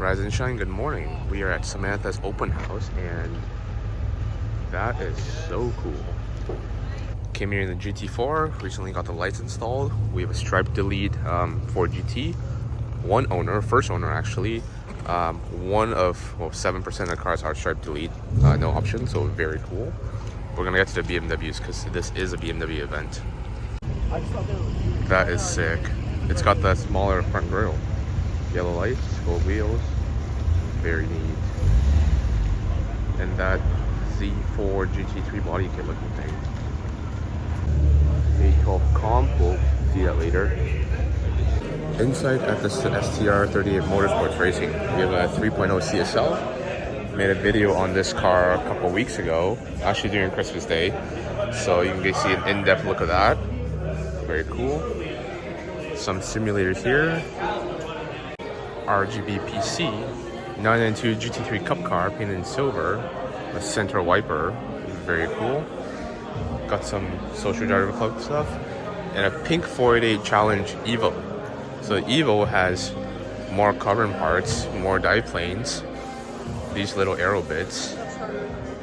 Rise and shine, good morning. We are at Samantha's open house and that is so cool. Came here in the GT4, recently got the lights installed. We have a stripe delete for GT. One owner, first owner actually. One of 7% of the cars are stripe delete, no option, so very cool. We're gonna get to the BMWs because this is a BMW event. That is sick. It's got the smaller front grille. Yellow lights, gold wheels, very neat. And that Z4 GT3 body kit looking thing. A12 comp, we'll see that later. Inside at the STR 38 Motorsports Racing, we have a 3.0 CSL. Made a video on this car a couple weeks ago, actually during Christmas Day. So you can see an in-depth look of that. Very cool. Some simulators here. RGB PC, 992 GT3 Cup car painted in silver, a center wiper, very cool. Got some Social Driver Club stuff, and a pink 488 Challenge Evo. So the Evo has more carbon parts, more dive planes, these little aero bits,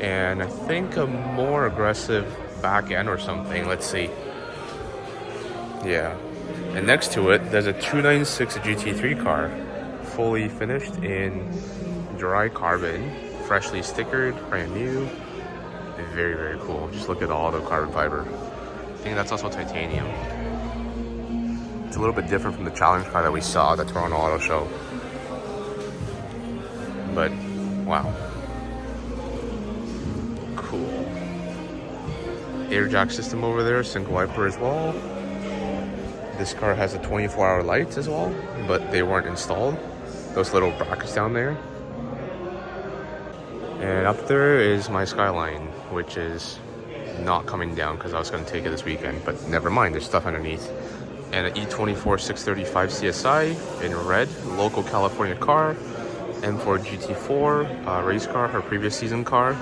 and I think a more aggressive back end or something. Let's see. Yeah. And next to it, there's a 296 GT3 car. Fully finished in dry carbon, freshly stickered, brand new. Very, very cool. Just look at all the carbon fiber. I think that's also titanium. It's a little bit different from the challenge car that we saw at the Toronto Auto Show. But, wow. Cool. Air jack system over there, single wiper as well. This car has a 24-hour lights as well, but they weren't installed. Those little brackets down there. And up there is my Skyline, which is not coming down because I was going to take it this weekend, but never mind, there's stuff underneath. And an E24 635 CSI in red, local California car. M4 GT4 race car, her previous season car.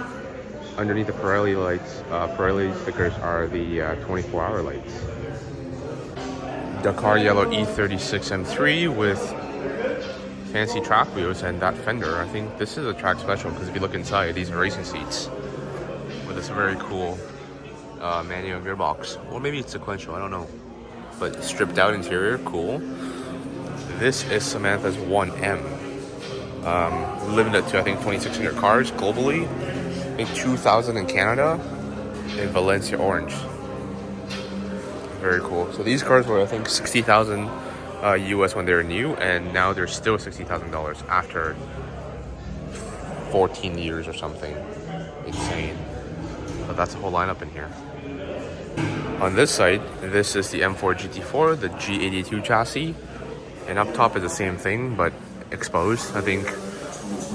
Underneath the Pirelli lights, Pirelli stickers are the 24-hour lights. Dakar yellow E36 M3 with fancy track wheels and that fender. I think this is a track special because if you look inside, these are racing seats with this very cool manual gearbox. Or maybe it's sequential, I don't know. But stripped out interior, cool. This is Samantha's 1M. Limited to I think 2,600 cars globally. I think 2,000 in Canada in Valencia orange. Very cool. So these cars were I think 60,000 US when they were new, and now they're still $60,000 after 14 years or something. Insane. But that's a whole lineup in here. On this side, this is the M4 GT4, the G82 chassis, and up top is the same thing but exposed. I think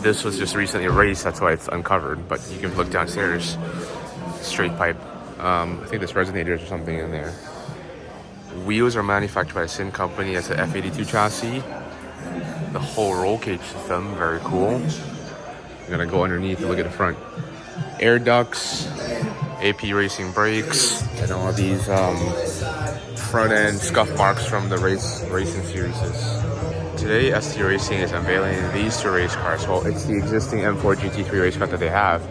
this was just recently raced, that's why it's uncovered, but you can look downstairs. Straight pipe. I think there's resonators or something in there. Wheels are manufactured by the same company as the F82 chassis. The whole roll cage system, very cool. I'm gonna go underneath and look at the front. Air ducts, AP racing brakes, and all these front end scuff marks from the racing series. Today, ST Racing is unveiling these two race cars. Well, it's the existing M4 GT3 race car that they have,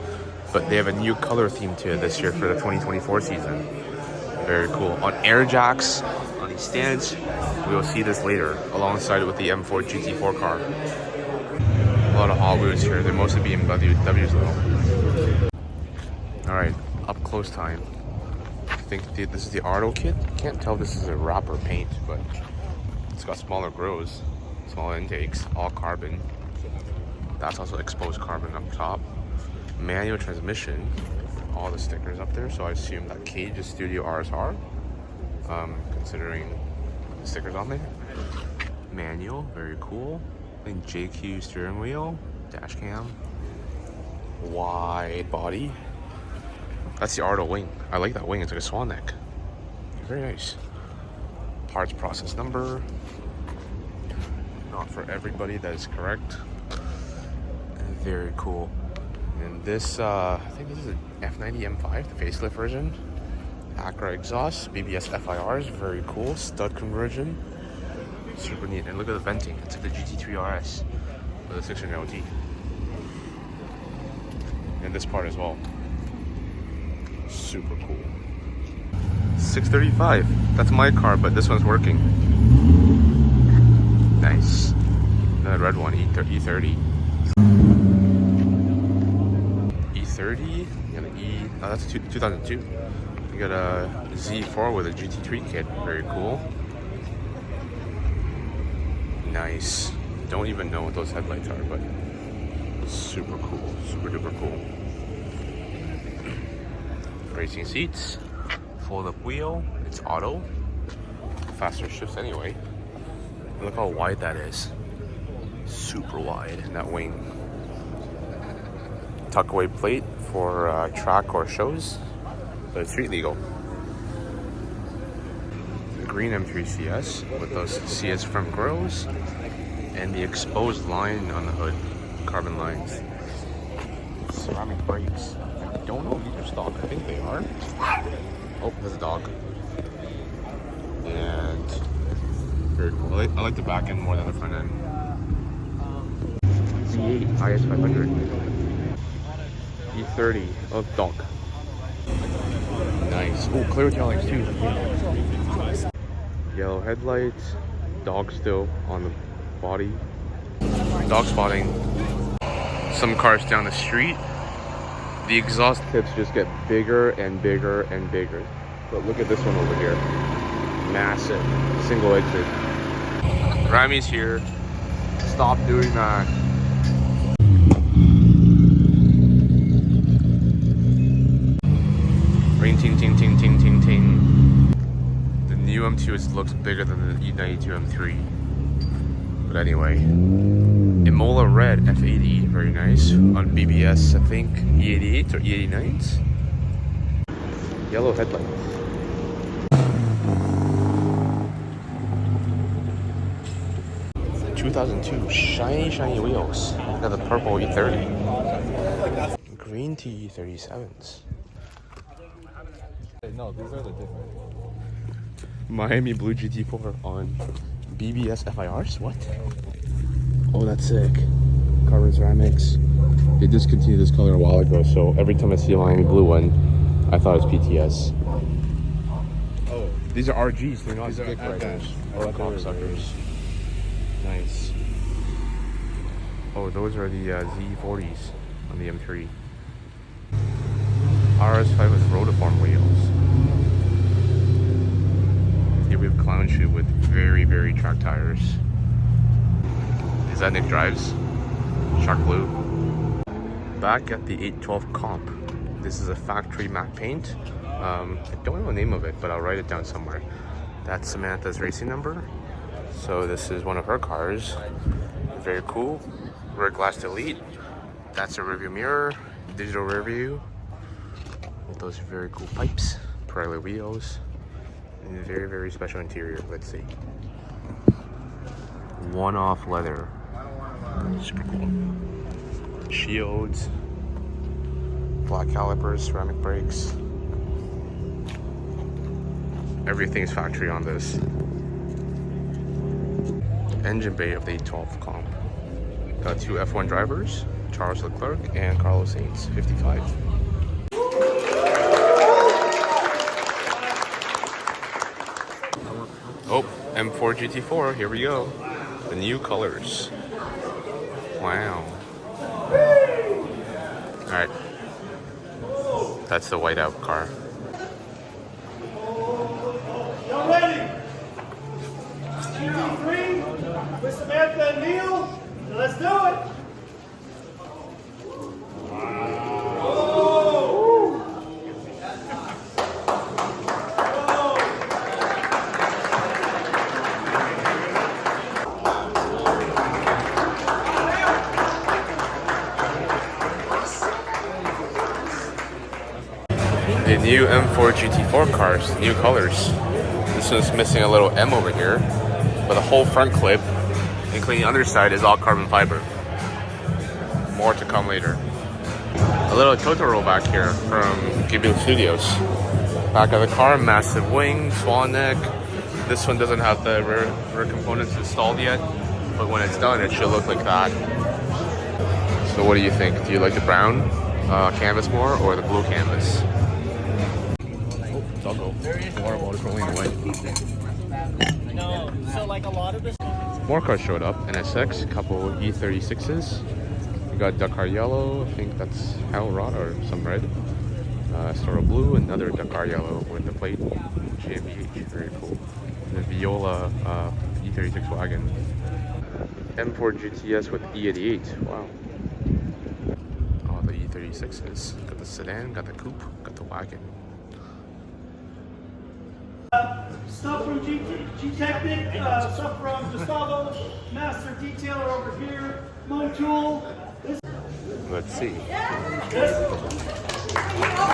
but they have a new color theme to it this year for the 2024 season. Very cool. On air jacks, on these stands, we will see this later, alongside with the M4 GT4 car. A lot of Hot Wheels here. They're mostly BMWs though. Alright, up close time. I think this is the Ardo kit. Can't tell if this is a wrapper paint, but it's got smaller grills, smaller intakes, all carbon. That's also exposed carbon up top. Manual transmission. All the stickers up there, so I assume that cage is Studio RSR, considering the stickers on there. Manual, very cool. I think JQ steering wheel, dash cam, wide body. That's the Ardo wing. I like that wing, it's like a swan neck. Very nice. Parts process number. Not for everybody, that is correct. Very cool. And this, I think this is an F90 M5, the facelift version. Acura exhaust, BBS FIRs, very cool. Stud conversion, super neat. And look at the venting, it's like the GT3 RS. with a 600 LT. And this part as well. Super cool. 635. That's my car, but this one's working. Nice. Another red one, E30. E30. You got an E. Oh, that's 2002. You got a Z4 with a GT3 kit. Very cool. Nice. Don't even know what those headlights are, but super cool. Super duper cool. Racing seats. Fold up wheel. It's auto. Faster shifts anyway. Look how wide that is. Super wide in that wing. Tuck away plate for track or shows, but it's street legal. The green M3 CS with those CS front grills and the exposed line on the hood, carbon lines. Ceramic brakes. I don't know if these are stock. I think they are. Oh, there's a dog. And very cool. I like the back end more than the front end. V8 IS 500. E30 of dog. Nice. Oh, clear taillights too. Yellow headlights. Dog still on the body. Dog spotting. Some cars down the street. The exhaust tips just get bigger and bigger and bigger. But look at this one over here. Massive. Single exit. Ramy's here. Stop doing that. Ring ting ting ting ting ting ting. The new M2 looks bigger than the E92 M3. But anyway. Imola red F80, very nice. On BBS, I think E88 or E89s. Yellow headlights. The 2002 shiny wheels. Got the purple E30. Green T37s. No, these are the different. Miami blue GT4 on BBS FIRs? What? Oh, that's sick. Carbon ceramics. They discontinued this color a while ago, so every time I see a Miami blue one, I thought it's PTS. Oh. These are RGs, they're not These dick are riders. Or Or cocksuckers. Nice. Oh, those are the Z40s on the M3. RS5 with rotiform wheels. Here we have clown shoe with very track tires. Is that Nick Drives? Shark Blue. Back at the 812 comp. This is a factory matte paint. I don't know the name of it, but I'll write it down somewhere. That's Samantha's racing number. So this is one of her cars. Very cool. Rear glass delete. That's a rearview mirror. Digital rear view. With those very cool pipes. Pirelli wheels. And very special interior. Let's see. One-off leather. Super cool. Shields. Black calipers, ceramic brakes. Everything is factory on this. Engine bay of the 812 comp. Got two F1 drivers, Charles Leclerc and Carlos Sainz, 55. Oh, M4 GT4, here we go. The new colors. Wow. Alright. That's the whiteout car. Y'all ready? GT3 with Samantha and Neil. Let's do it. The new M4 GT4 cars, new colors. This one's missing a little M over here, but the whole front clip, including the underside, is all carbon fiber. More to come later. A little Totoro back here from Ghibli Studios. Back of the car, massive wing, swan neck. This one doesn't have the rear components installed yet, but when it's done, it should look like that. So what do you think? Do you like the brown canvas more or the blue canvas? Oh, doggo. Water bottle rolling away. No, so like a lot of this. More cars showed up. NSX, a couple E36s. We got Dakar yellow. I think that's Hell Rod or some red. STR blue, another Dakar yellow with the plate. GmbH, very cool. The Viola E36 wagon. M4 GTS with E88. Wow. Oh, the E36s. Got the sedan, got the coupe, got the wagon. Stuff from G-Technic, stuff from Gustavo, Master Detailer over here, Motool. Let's see. This.